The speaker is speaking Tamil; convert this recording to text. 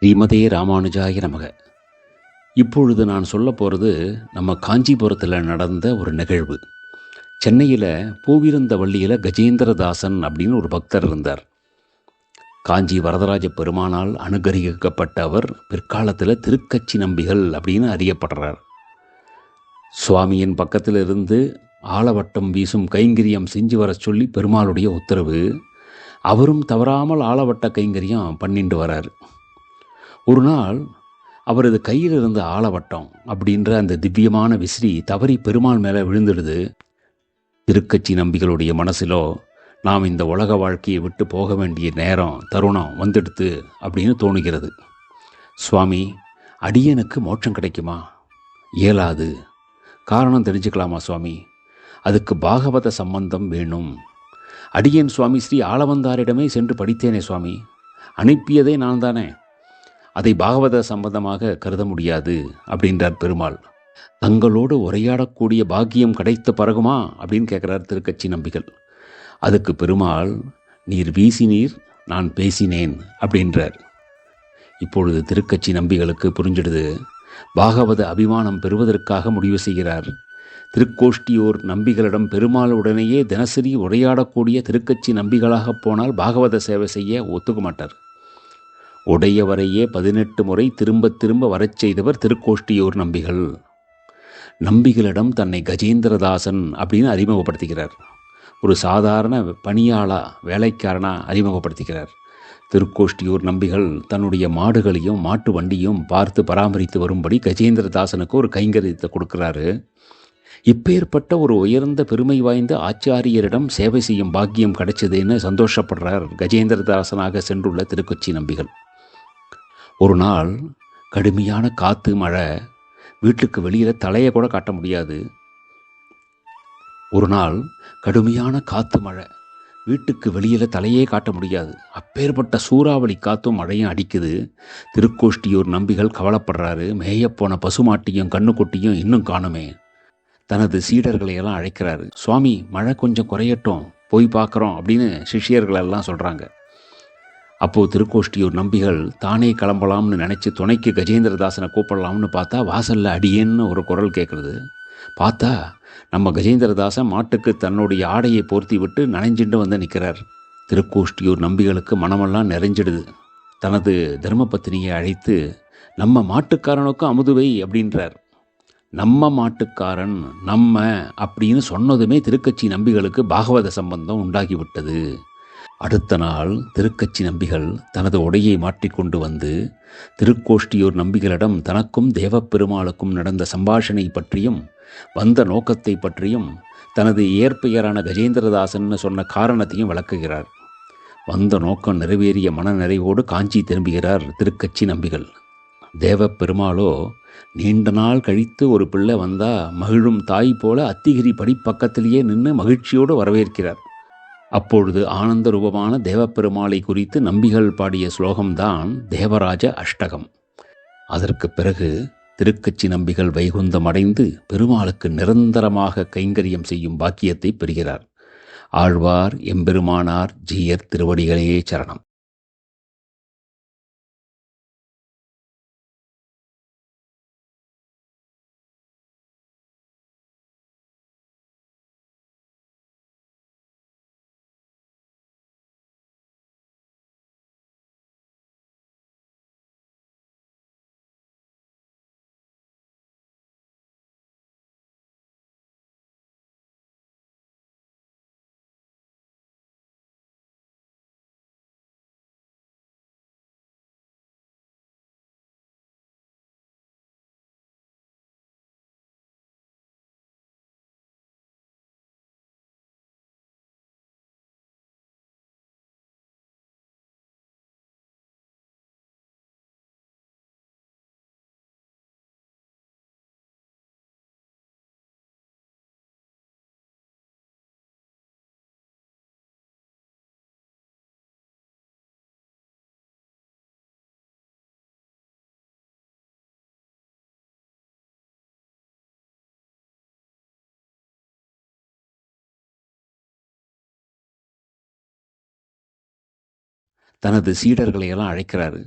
ஸ்ரீமதே ராமானுஜாய நமக. இப்பொழுது நான் சொல்ல போகிறது நம்ம காஞ்சிபுரத்தில் நடந்த ஒரு நிகழ்வு. சென்னையில் பூவிருந்தவள்ளியில் கஜேந்திரதாசன் அப்படின்னு ஒரு பக்தர் இருந்தார். காஞ்சி வரதராஜ பெருமானால் அனுகிரகிக்கப்பட்ட அவர் பிற்காலத்தில் திருக்கச்சி நம்பிகள் அப்படின்னு அறியப்படுறார். சுவாமியின் பக்கத்தில் இருந்து ஆலவட்டம் வீசும் கைங்கரியம் செஞ்சு வர சொல்லி பெருமாளுடைய உத்தரவு. அவரும் தவறாமல் ஆலவட்ட கைங்கரியம் பண்ணிட்டு வரார். ஒரு நாள் அவரது கையில் இருந்த ஆலவட்டம் அப்படின்ற அந்த திவ்யமான விசிறி தவறி பெருமாள் மேலே விழுந்துடுது. திருக்கச்சி நம்பிகளுடைய மனசிலோ நாம் இந்த உலக வாழ்க்கையை விட்டு போக வேண்டிய நேரம் தருணம் வந்துடுத்து அப்படின்னு தோணுகிறது. சுவாமி, அடியனுக்கு மோட்சம் கிடைக்குமா? இயலாது. காரணம் தெரிஞ்சுக்கலாமா சுவாமி? அதுக்கு பாகவத சம்பந்தம் வேணும். அடியேன் சுவாமி ஸ்ரீ ஆளவந்தாரிடமே சென்று படித்தேனே சுவாமி, அனுப்பியதே நான் தானே, அதை பாகவத சம்பந்தமாக கருத முடியாது அப்படின்றார் பெருமாள். தங்களோடு உரையாடக்கூடிய பாக்கியம் கிடைத்த பிறகுமா அப்படின்னு கேட்குறார் திருக்கச்சி நம்பிகள். அதுக்கு பெருமாள், நீர் வீசினீர், நான் பேசினேன் அப்படின்றார். இப்பொழுது திருக்கச்சி நம்பிகளுக்கு புரிஞ்சிடுது. பாகவத அபிமானம் பெறுவதற்காக முடிவு செய்கிறார். திருக்கோஷ்டியூர் நம்பிகளிடம் பெருமாள் உடனேயே தினசரி உரையாடக்கூடிய திருக்கச்சி நம்பிகளாக போனால் பாகவத சேவை செய்ய ஒத்துக்க மாட்டார். உடையவரையே 18 முறை திரும்ப திரும்ப வரச் செய்தவர் திருக்கோஷ்டியூர் நம்பிகள். நம்பிகளிடம் தன்னை கஜேந்திரதாசன் அப்படின்னு அறிமுகப்படுத்துகிறார். ஒரு சாதாரண பணியாளா, வேலைக்காரனா அறிமுகப்படுத்துகிறார். திருக்கோஷ்டியூர் நம்பிகள் தன்னுடைய மாடுகளையும் மாட்டு வண்டியும் பார்த்து பராமரித்து வரும்படி கஜேந்திரதாசனுக்கு ஒரு கைங்கரியத்தை கொடுக்கிறாரு. இப்பேற்பட்ட ஒரு உயர்ந்த பெருமை வாய்ந்த ஆச்சாரியரிடம் சேவை செய்யும் பாக்கியம் கிடைச்சதுன்னு சந்தோஷப்படுறார் கஜேந்திரதாசனாக சென்றுள்ள திருக்கொச்சி நம்பிகள். ஒரு நாள் கடுமையான காற்று, மழை, வீட்டுக்கு வெளியில் தலையை கூட காட்ட முடியாது. ஒரு நாள் கடுமையான காற்று, மழை, வீட்டுக்கு வெளியில் தலையே காட்ட முடியாது. அப்பேற்பட்ட சூறாவளி காற்றும் மழையும் அடிக்குது. திருக்கோஷ்டியூர் நம்பிகள் கவலைப்படுறாரு. மேயப்போன பசுமாட்டியும் கண்ணுக்குட்டியும் இன்னும் காணுமே. தனது சீடர்களையெல்லாம் அழைக்கிறாரு. சுவாமி, மழை கொஞ்சம் குறையட்டும், போய் பார்க்குறோம் அப்படின்னு சிஷியர்களெல்லாம் சொல்கிறாங்க. அப்போது திருக்கோஷ்டியூர் நம்பிகள் தானே கிளம்பலாம்னு நினச்சி துணைக்கு கஜேந்திரதாசனை கூப்பிடலாம்னு பார்த்தா வாசலில் அடியேன்னு ஒரு குரல் கேட்குறது. பார்த்தா நம்ம கஜேந்திரதாசன் மாட்டுக்கு தன்னுடைய ஆடையை போர்த்தி விட்டு நனைஞ்சிட்டு வந்து நிற்கிறார். திருக்கோஷ்டியூர் நம்பிகளுக்கு மனமெல்லாம் நிறைஞ்சிடுது. தனது தர்மபத்தினியை அழைத்து, நம்ம மாட்டுக்காரனுக்கும் அமுதுவை அப்படின்றார். நம்ம மாட்டுக்காரன், நம்ம அப்படின்னு சொன்னதுமே திருக்கச்சி நம்பிகளுக்கு பாகவத சம்பந்தம் உண்டாகிவிட்டது. அடுத்த நாள் திருக்கச்சி நம்பிகள் தனது உடையை மாற்றிக்கொண்டு வந்து திருக்கோஷ்டியூர் நம்பிகளிடம் தனக்கும் தேவப்பெருமாளுக்கும் நடந்த சம்பாஷணை பற்றியும் வந்த நோக்கத்தை பற்றியும் தனது இயற்பெயரான கஜேந்திரதாசன் சொன்ன காரணத்தையும் விளக்குகிறார். வந்த நோக்கம் நிறைவேறிய மனநிறைவோடு காஞ்சி திரும்புகிறார் திருக்கச்சி நம்பிகள். தேவப்பெருமாளோ நீண்ட நாள் கழித்து ஒரு பிள்ளை வந்தா மகிழும் தாய் போல அத்திகிரி படிப்பக்கத்திலேயே நின்று மகிழ்ச்சியோடு வரவேற்கிறார். அப்பொழுது ஆனந்த ரூபமான தேவப்பெருமாளை குறித்து நம்பிகள் பாடிய ஸ்லோகம்தான் தேவராஜ அஷ்டகம். அதற்கு பிறகு திருக்கச்சி நம்பிகள் வைகுந்தம் அடைந்து பெருமாளுக்கு நிரந்தரமாக கைங்கரியம் செய்யும் பாக்கியத்தை பெறுகிறார். ஆழ்வார் எம்பெருமானார் ஜீயர் திருவடிகளே சரணம். தனது சீடர்களையெல்லாம் அழைக்கிறாரு.